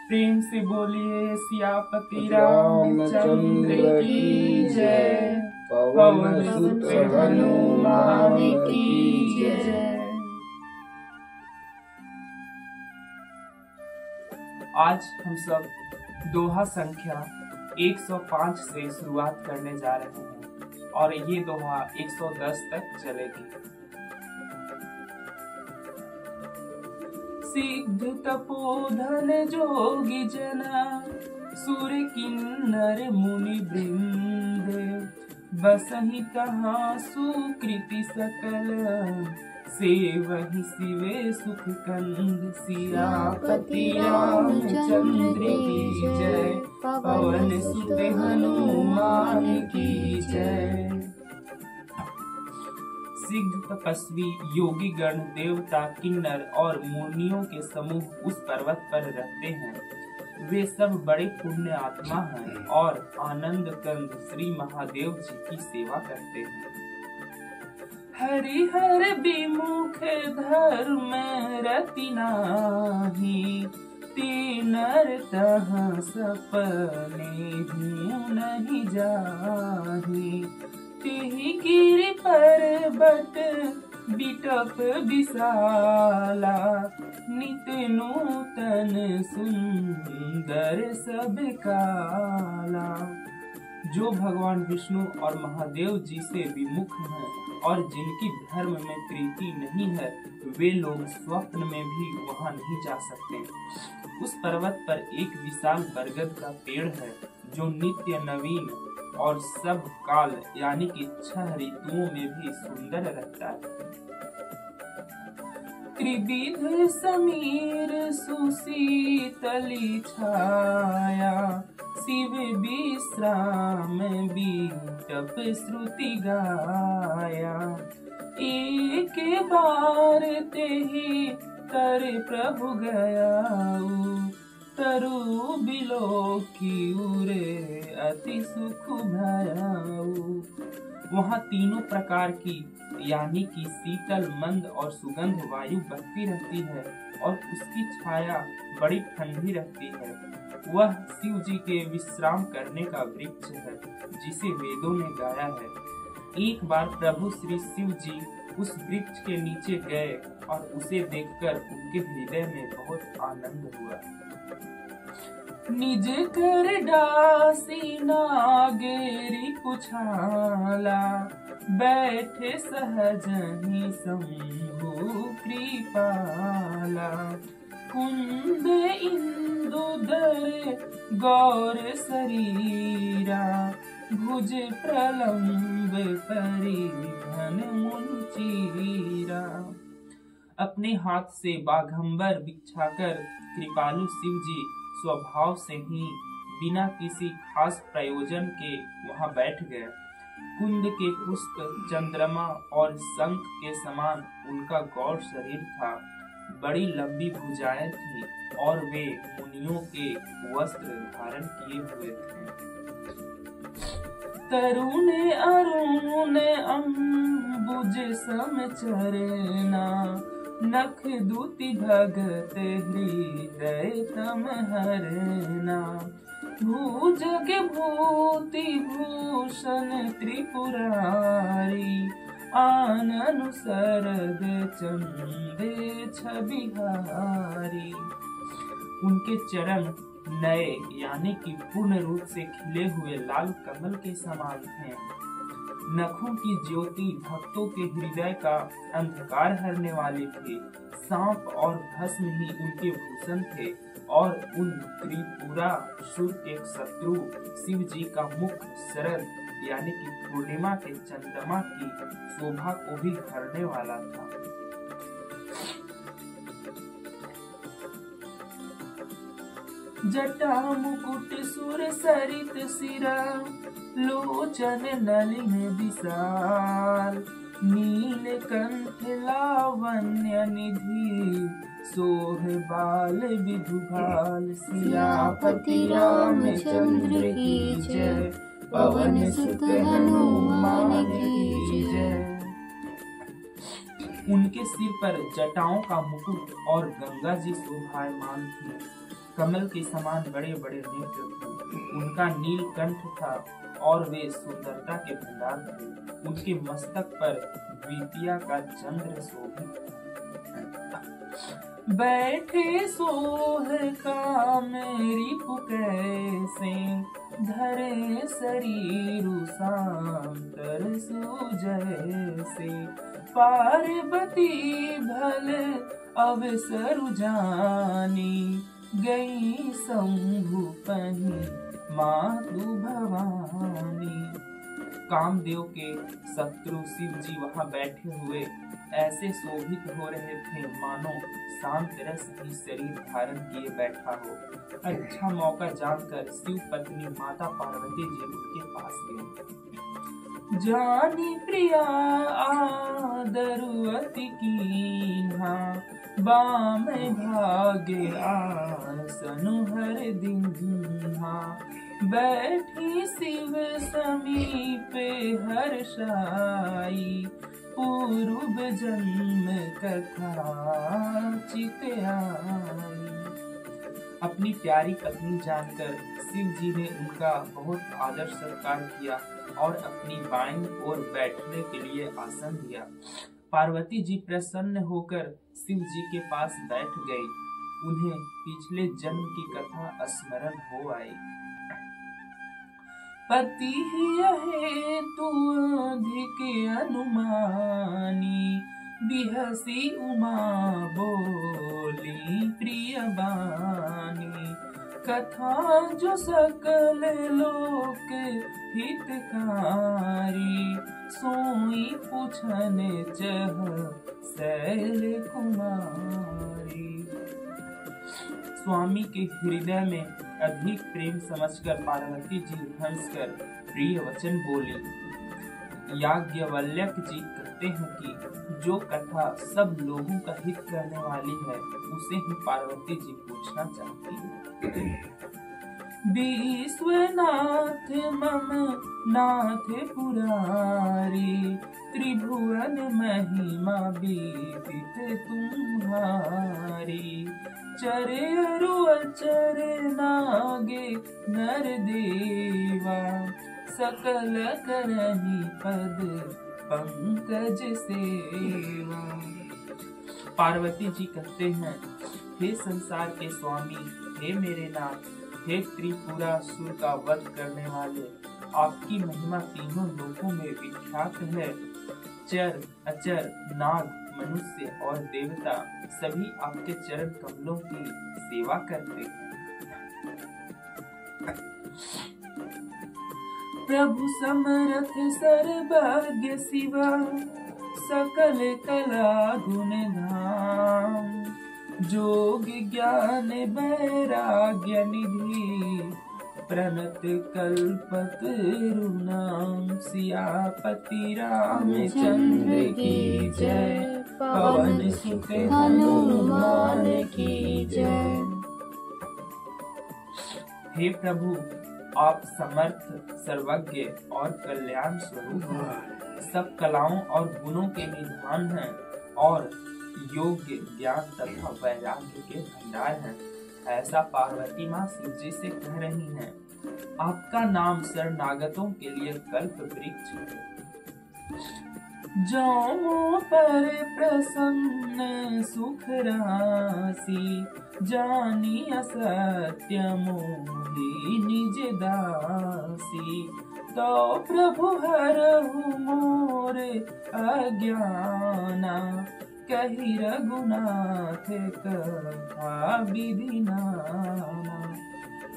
प्रेम से बोलिए सियापति रामचंद्र की जय। पवन सुत हनुमान की जय। आज हम सब दोहा संख्या 105 से शुरुआत करने जा रहे हैं और ये दोहा 110 तक चलेगी। सिद्ध तपोधन जोगी जना, सुर किन्नर मुनि वृंद, बसहि तहाँ सुकृति सकल, सेवहि शिवे सुख कंद। सियापति रामचंद्र की जय। पवन सुत हनुमान की जय। सिद्ध तपस्वी योगी गण, देवता, किन्नर और मुनियों के समूह उस पर्वत पर रहते हैं। वे सब बड़े पुण्य आत्मा हैं और आनंद कंद श्री महादेव जी की सेवा करते हैं। हरिहर विमुख धर्म रति नाहि, तीनर तहाँ सपने हूँ नहीं जाहि। तिहि गिरि पर्वत बिटप विशाला, नित नूतन सुंदर सब काला। जो भगवान विष्णु और महादेव जी से विमुख हैं और जिनकी धर्म में प्रीति नहीं है, वे लोग स्वप्न में भी वहां नहीं जा सकते। उस पर्वत पर एक विशाल बरगद का पेड़ है जो नित्य नवीन और सब काल यानी कि 6 ऋतुओं में भी सुंदर रहता है। त्रिविध समीर सुशीतली छाया, शिव विश्राम बीटप श्रुति गाया। एक बार तेहि तर प्रभु गयाऊ, तरु बिलो की उरे अति सुख भयाऊ। वहाँ तीनों प्रकार की यानी कि शीतल, मंद और सुगंध वायु बहती रहती है और उसकी छाया बड़ी ठंडी रहती है। वह शिव जी के विश्राम करने का वृक्ष है जिसे वेदों ने गाया है। एक बार प्रभु श्री शिव जी उस वृक्ष के नीचे गए और उसे देखकर उनके हृदय में बहुत आनंद हुआ। निज कर डासी नागेरी पुछाला, बैठे सहजहि शंभु कृपाला। कुंद इंदुदर गौर शरीरा, भुज प्रलंब परिधन मुंचीरा। अपने हाथ से बाघंबर बिछाकर कृपालु शिव जी स्वभाव से ही बिना किसी खास प्रयोजन के वहां बैठ गए। कुंद के पुष्प, चंद्रमा और शंख के समान उनका गौर शरीर था। बड़ी लंबी भुजाएं थी और वे मुनियों के वस्त्र धारण किए हुए थे। तरुण अरुण अम्बुज सम चरना, नख दूति भगत हृदय तम हरना। भूजग भूति भूषण त्रिपुरारी, आनन सरद चंदे छबिहारी। उनके चरण नए यानी कि पूर्ण रूप से खिले हुए लाल कमल के समान थे। नखों की ज्योति भक्तों के हृदय का अंधकार हरने वाली थी। सांप और भस्म ही उनके भूषण थे और उन त्रिपुरासुर के शत्रु शिव जी का मुख शरद यानी कि पूर्णिमा के चंद्रमा की शोभा को भी हरने वाला था। जटा मुकुट सुर सरित सिरा, लोचन नलिन विशाल। नीलकंठ लावण्य निधि, सोह बाल विधुभाल। सियापति रामचंद्र की जय। पवन सुत हनुमान की जय। उनके सिर पर जटाओं का मुकुट और गंगा जी शोभायमान थी। कमल के समान बड़े बड़े नेत्र थे। उनका नीलकंठ था और वे सुंदरता के भंडार थे। उनके मस्तक पर द्वितीया का चंद्र शोभित था। बैठे सोह का मेरी पुकैसे, धरे शरीर सांतर सुजैसे। पार्वती भल अवसर जानी, गई शंभु पही मातु भवानी। कामदेव के शत्रु शिव जी वहां बैठे हुए ऐसे शोभित हो रहे थे मानो शांत रस ही शरीर धारण किए बैठा हो। अच्छा मौका जानकर शिव पत्नी माता पार्वती जी उनके पास गई। जानी प्रिया आदर अति कीन्हा, बाम भागे आसन हर दिन्हा। बैठी शिव समीपे हर्षाई, पूर्व जन्म कथा चित आई। अपनी प्यारी पत्नी जानकर शिव जी ने उनका बहुत आदर सत्कार किया और अपनी बाईं ओर बैठने के लिए आसन दिया। पार्वती जी प्रसन्न होकर शिव जी के पास बैठ गई। उन्हें पिछले जन्म की कथा स्मरण हो आई। पति यहे तू अधिक अनुमानी, बिहसी उमा बोली प्रिय बानी। कथा जो सकल लोक हितकारी, सोई पूछन चह शैल कुमारी। स्वामी के हृदय में अधिक प्रेम समझकर पार्वती जी हंसकर प्रिय वचन बोली। याज्ञवल्क्य जी कहते हैं कि जो कथा सब लोगों का हित करने वाली है उसे ही पार्वती जी पूछना चाहती है। विश्वनाथ मम नाथ पुरारी, त्रिभुवन महिमा बीतित तुम्हारी। चरे अरु अचर नागे नर देवा, सकल करहि पद पंकज सेवा। पार्वती जी कहते हैं, हे संसार के स्वामी, हे मेरे नाथ, हे त्रिपुरासुर का वध करने वाले, आपकी महिमा तीनों लोकों में विख्यात है। चर अचर नाग मनुष्य और देवता सभी आपके चरण कमलों की सेवा करते हैं। प्रभु समरथ सर्वज्ञ शिवा, सकल कला गुण धाम। जोग ज्ञान वैराग्य निधि, प्रणत कल्पतरु नाम। सियापति रामचंद्र की जय, पवन सुत हनुमान की जय। हे प्रभु, आप समर्थ, सर्वज्ञ और कल्याण स्वरूप हैं। सब कलाओं और गुणों के निधान हैं और योग्य ज्ञान तथा वैराग्य के भंडार हैं। ऐसा पार्वती माँ शिव जी से कह रही हैं। आपका नाम शरणागतों के लिए कल्प वृक्ष है। जो पर प्रसन्न सुख राशि, जानी असत्य मोहि निज दासी। तो प्रभु हरहु मोर अज्ञाना, कहि रघुनाथ कथा विधि नाना।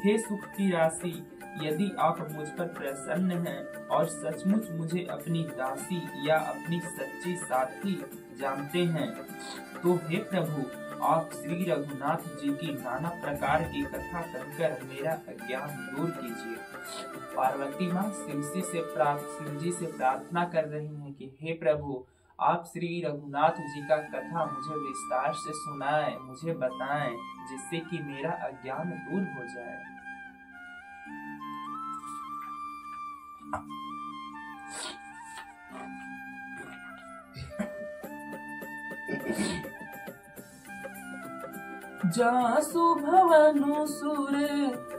हे सुख की राशि, यदि आप मुझ पर प्रसन्न हैं और सचमुच मुझे अपनी दासी या अपनी सच्ची साथी जानते हैं, तो हे प्रभु, आप श्री रघुनाथ जी की नाना प्रकार की कथा कहकर मेरा अज्ञान दूर कीजिए। पार्वती माँ शिव जी से प्रार्थना कर रही हैं कि हे प्रभु, आप श्री रघुनाथ जी का कथा मुझे विस्तार से सुनाएं, मुझे बताएं, जिससे कि मेरा अज्ञान दूर हो जाए। जासु भवनु सुर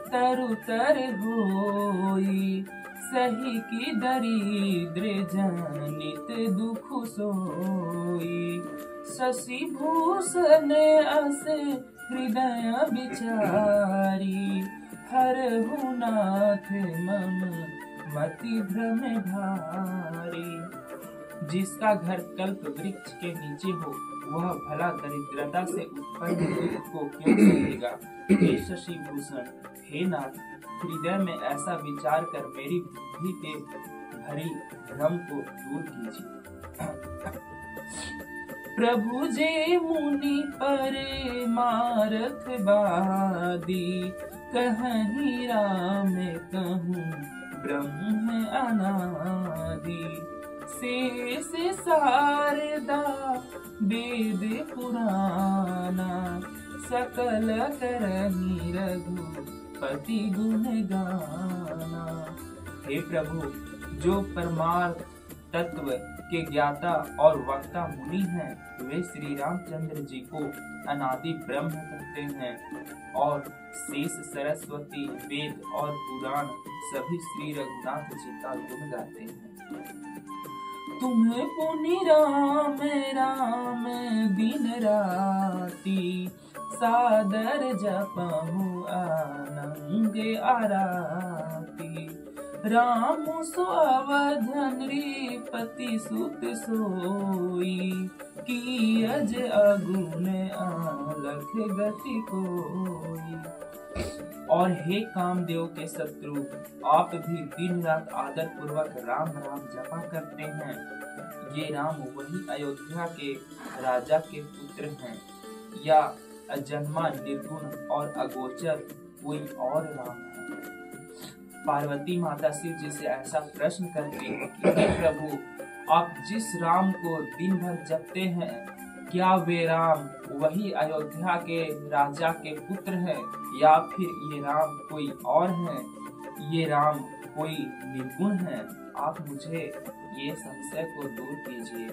तरु तर होई, सही की दरिद्र जनित दुख सोई। शशि भूषण अस हृदय विचारी, हरहु नाथ मम मति भ्रम भारी। जिसका घर कल्प वृक्ष के नीचे हो, वह भला दरिद्रता से उत्पन्न दुख को क्यों सहेगा। हे शशि भूषण, हे नाथ, हृदय में ऐसा विचार कर मेरी बुद्धि के भरी भ्रम को दूर कीजिए। प्रभु जे मुनि परमारथ बादी, कहीं राम कहूँ ब्रह्म अनादि। शेष शारदा वेद पुराना, सकल करहि रघुपति गुण गाना। हे प्रभु, जो परमार्थ तत्व के ज्ञाता और वक्ता मुनि हैं, वे श्री रामचंद्र जी को अनादि ब्रह्म कहते हैं, और शेष सरस्वती वेद और पुराण सभी श्री रघुनाथ जी का गुण गाते हैं। तुम्हें पुनि राम राम दिन राती, सादर जपहु आनंद आराती। राम सो अवधन नृपति सुत सोई, की अज अगुन आलख गति कोई। और हे कामदेव के शत्रु, आप भी दिन रात आदर पूर्वक राम राम जपा करते हैं। ये राम वही अयोध्या के राजा के पुत्र हैं, या अजन्मा निर्गुण और अगोचर कोई और राम है। पार्वती माता शिव जी से ऐसा प्रश्न करती है कि हे प्रभु, आप जिस राम को दिन भर जपते हैं, क्या वे राम वही अयोध्या के राजा के पुत्र हैं, या फिर ये राम कोई और हैं? ये राम कोई निर्गुण है? आप मुझे ये संशय को दूर कीजिए।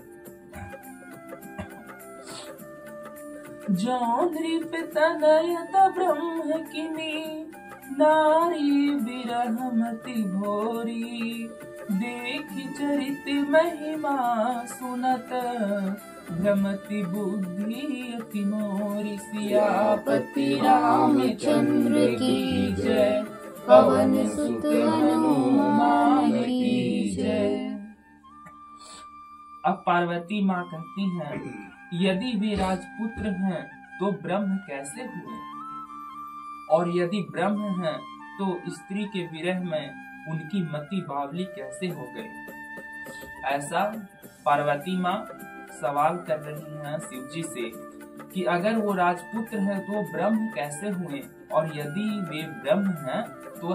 जो नृप तनयत ब्रह्म किमी, नारी विरहमति भोरी। देखि चरित महिमा सुनत, भ्रमति बुद्धि अति मोरी। सियापति रामचंद्र की जय, पवन सुत हनुमान की जय। अब पार्वती माँ कहती हैं, यदि वे राजपुत्र हैं तो ब्रह्म कैसे हुए, और यदि ब्रह्म हैं तो स्त्री के विरह में उनकी मति बावली कैसे हो गई। ऐसा पार्वती माँ सवाल कर रही हैं शिव जी से कि अगर वो राजपुत्र हैं तो ब्रह्म कैसे हुए, और यदि वे ब्रह्म हैं तो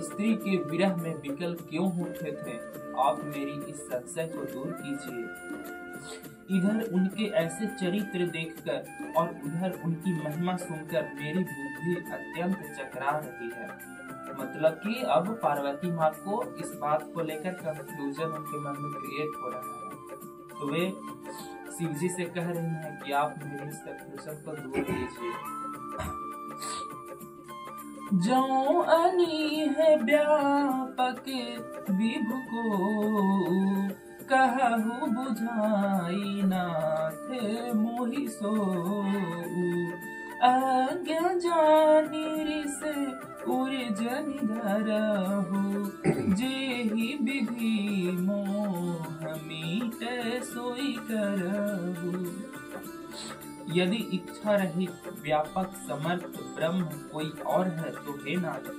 स्त्री के विरह में विकल क्यों होते थे। आप मेरी इस संशय को दूर कीजिए। इधर उनके ऐसे चरित्र देखकर और उधर उनकी महिमा सुनकर मेरी बुद्धि अत्यंत चकरा रही है। मतलब कि अब पार्वती माँ को इस बात को लेकर कंफ्यूजन उनके मन में क्रिएट हो रहा है। तो वे शिव जी से कह रही हैं कि आप मेरी इस कंफ्यूजन को दूर कीजिए। जो अनी है व्यापक विभु को, कहु बुझाई नाथ मोहि सो। आज्ञा जानी रिस उर्जन धरहु, जेहि विधि मोह मीट सोई करहु। यदि इच्छा रहित व्यापक समर्थ ब्रह्म कोई और है तो हे नाथ,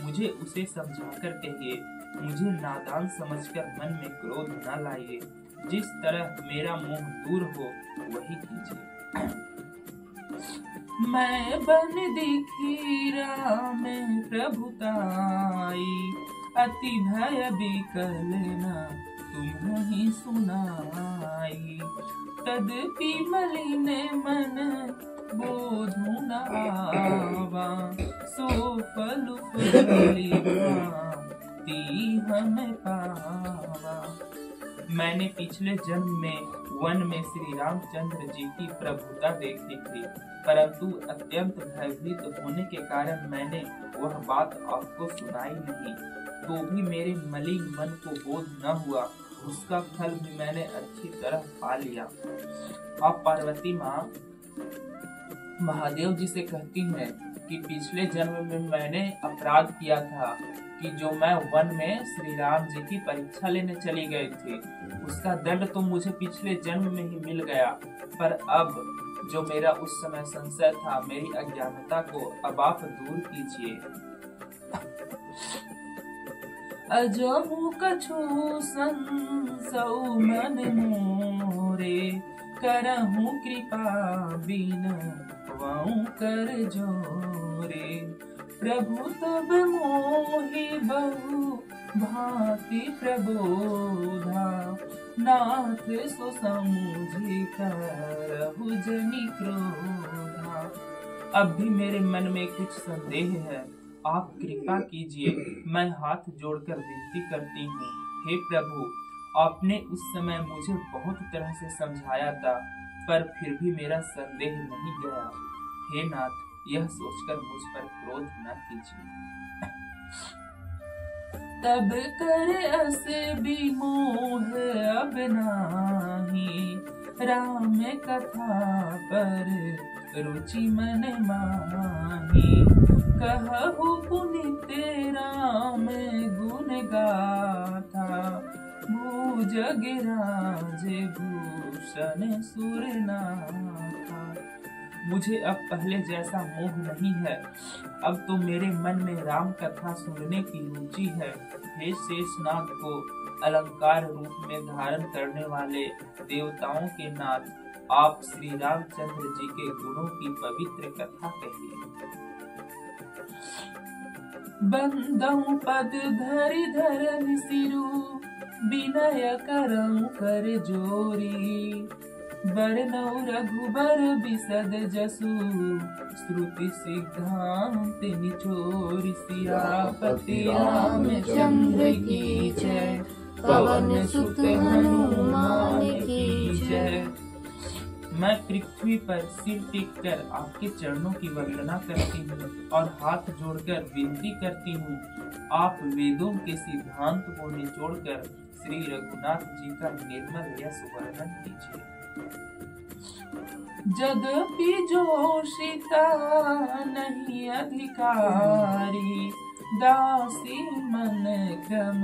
मुझे उसे समझाकर कहिए। मुझे नादान समझकर मन में क्रोध न लाइए। जिस तरह मेरा मोह दूर हो वही कीजिए। मैं बन दिखी राम प्रभुताई, अति भय विकल न तुम्हि सुनाई। तदपि मलिन मन बोधु न आवा, सो फल हम पावा। मैंने पिछले जन्म में वन में श्री रामचंद्र जी की प्रभुता देखी थी, परंतु अत्यंत भयभीत होने के कारण मैंने वह बात आपको सुनाई नहीं। तो भी मेरे मलिन मन को बोध न हुआ, उसका फल भी मैंने अच्छी तरह पा लिया। अब पार्वती माँ महादेव जी से कहती है कि पिछले जन्म में मैंने अपराध किया था कि जो मैं वन में श्री राम जी की परीक्षा लेने चली गई थी, उसका दंड तो मुझे पिछले जन्म में ही मिल गया, पर अब जो मेरा उस समय संशय था, मेरी अज्ञानता को अब आप दूर कीजिए। अजहु कछु संसौ मन मोरे, करहु कृपा बिन वहु कर जोरे। प्रभु तब मोहि बहु भांति प्रबोधा, नाथ सो समुझि करहु जनि क्रोधा। अब भी मेरे मन में कुछ संदेह है, आप कृपा कीजिए। मैं हाथ जोड़कर विनती करती हूँ, हे प्रभु, आपने उस समय मुझे बहुत तरह से समझाया था, पर फिर भी मेरा संदेह नहीं गया। हे नाथ, यह सोचकर मुझ पर क्रोध न कीजिए। तब करे अस विमोह अब नाही, राम कथा पर रुचि मन माही। कहु पुनीत राम गुण गाथा, भुजग राज भूषण सुरनाथा। मुझे अब पहले जैसा मोह नहीं है, अब तो मेरे मन में राम कथा सुनने की रुचि है। हे शेषनाग को अलंकार रूप में धारण करने वाले देवताओं के नाथ, आप श्री रामचंद्र जी के गुणों की पवित्र कथा कहिए। बंदऊ पद धरि धरन सिरु, विनय करऊं कर जोरी। बरनऊ रघुबर बिसद जसु, श्रुति सिद्धांत निचोरी। सियापति रामचंद्र की जय, पवन सुत हनुमान की जय। मैं पृथ्वी पर सिर टेक कर आपके चरणों की वंदना करती हूँ और हाथ जोड़कर विनती करती हूँ, आप वेदों के सिद्धांत को निचोड़कर श्री रघुनाथ जी का निर्मल यश वर्णन कीजिए। यद्यपि जोशिता नहीं अधिकारी, दासी मन क्रम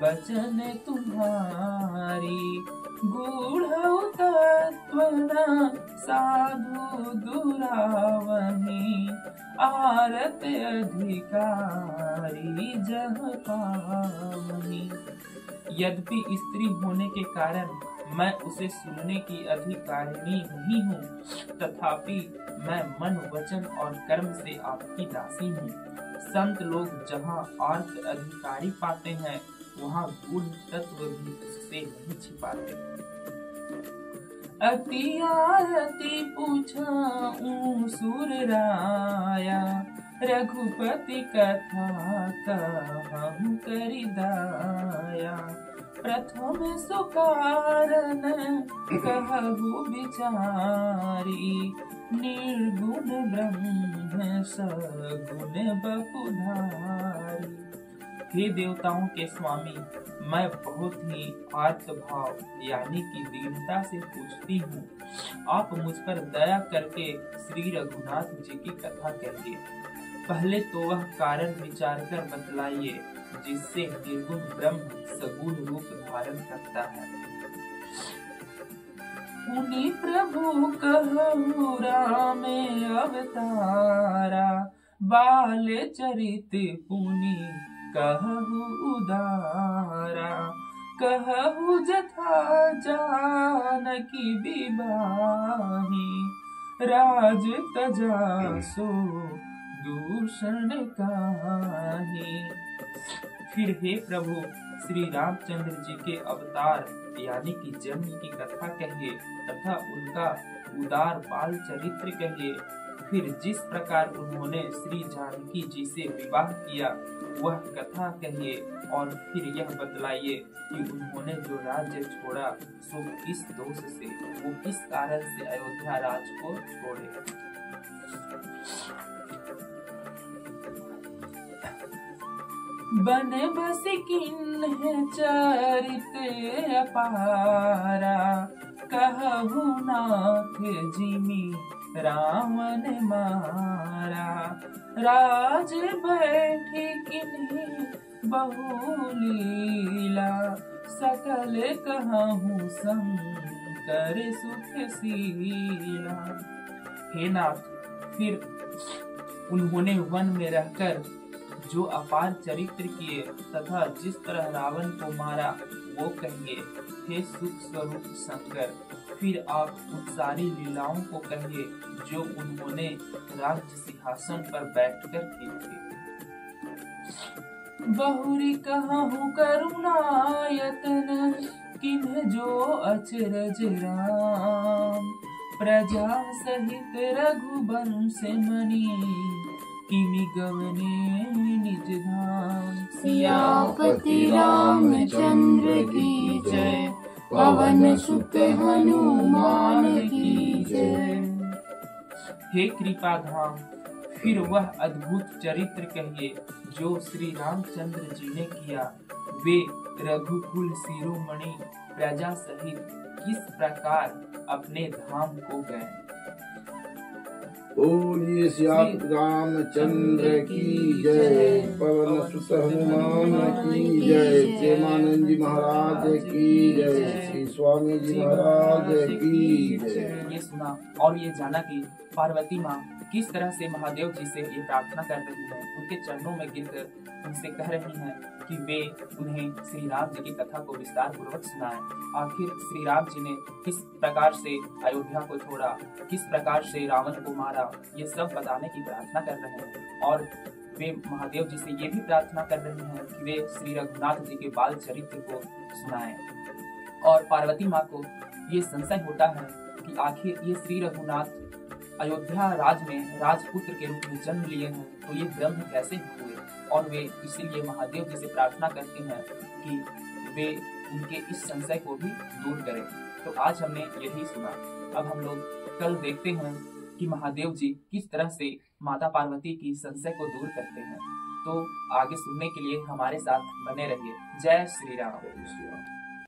वचन तुम्हारी। गूढ़ तत्व न साधु दुरावही, आरत अधिकारी जह पावही। यद्यपि स्त्री होने के कारण मैं उसे सुनने की अधिकारिणी नहीं हूँ, तथापि मैं मन वचन और कर्म से आपकी दासी हूँ। संत लोग जहाँ आर्त अधिकारी पाते हैं, वहाँ गूढ़ तत्व भी उससे नहीं छिपाते। अति आरती पूछाऊं सुर राया, रघुपति कथा कहूं करि दाया। प्रथम सुकारण कहु विचारी, निर्गुण ब्रह्म सगुण बपुधारी। हे देवताओं के स्वामी, मैं बहुत ही आर्त भाव यानी कि दीनता से पूछती हूँ, आप मुझ पर दया करके श्री रघुनाथ जी की कथा कहिए। पहले तो वह कारण विचार कर बतलाइए जिससे निर्गुण ब्रह्म सगुण रूप धारण करता है। मुनि प्रभु कहु राम अवतारा, बाल चरित पुनि कहु उदारा। कहु जथा जानकी विवाही, राज तजा सो दूषण काहे। फिर हे प्रभु, श्री रामचंद्र जी के अवतार यानी कि जन्म की कथा कहिए तथा उनका उदार बाल चरित्र कहिए। फिर जिस प्रकार उन्होंने श्री जानकी जी से विवाह किया वह कथा कहिए और फिर यह बतलाइए कि उन्होंने जो राज्य छोड़ा सो किस दोष से, वो किस कारण से अयोध्या राज को छोड़े। बन बस किन्ह चरित अपारा, कहु नाथ जिमि रावण मारा। राज बैठे किन्हीं बहुलीला, सकल कहूँ शंकर सुखशीला। हे नाथ, फिर उन्होंने वन में रहकर जो अपार चरित्र किए तथा जिस तरह रावण को मारा वो कहिए। हे सुख स्वरूप शंकर, फिर आप उन सारी लीलाओं को कहिए जो उन्होंने राज्य सिंहासन पर बैठकर की थी। बहुरी कहूँ करुणायतन, किन्ह जो अचरज राम। प्रजा सहित रघुवंश मणि, किमि गवने निज धाम। सियापति रामचंद्र की जय, पवन सुत हनुमान की जय। हे कृपा धाम, फिर वह अद्भुत चरित्र कहिए जो श्री रामचंद्र जी ने किया। वे रघुकुल शिरोमणि प्रजा सहित किस प्रकार अपने धाम को गए। बोलिए सियापति रामचंद्र की जय, पवन सुत हनुमान की जय, प्रेमानंद जी महाराज की जय, श्री स्वामी जी महाराज की जय। ये सुना और ये जाना कि पार्वती माँ किस तरह से महादेव जी से ये प्रार्थना कर रही है, उनके चरणों में गिरकर उनसे कह रही हैं कि वे उन्हें श्री राम जी की कथा को विस्तार पूर्वक सुनाएं। आखिर श्री राम जी ने किस प्रकार से अयोध्या को छोड़ा, किस प्रकार से रावण को मारा, ये सब बताने की प्रार्थना कर रहे हैं। और वे महादेव जी से ये भी प्रार्थना कर रहे हैं कि वे श्री रघुनाथ जी के बाल चरित्र को सुनाएं। और पार्वती माँ को ये संशय होता है कि आखिर ये श्री रघुनाथ अयोध्या राज में राजपुत्र के रूप में जन्म लिए हैं, तो ये ब्रह्म कैसे हुए। और वे इसीलिए महादेव जी से प्रार्थना करते हैं कि वे उनके इस संशय को भी दूर करें। तो आज हमने यही सुना। अब हम लोग कल देखते हैं कि महादेव जी किस तरह से माता पार्वती की संशय को दूर करते हैं। तो आगे सुनने के लिए हमारे साथ बने रहिए। जय श्री राम।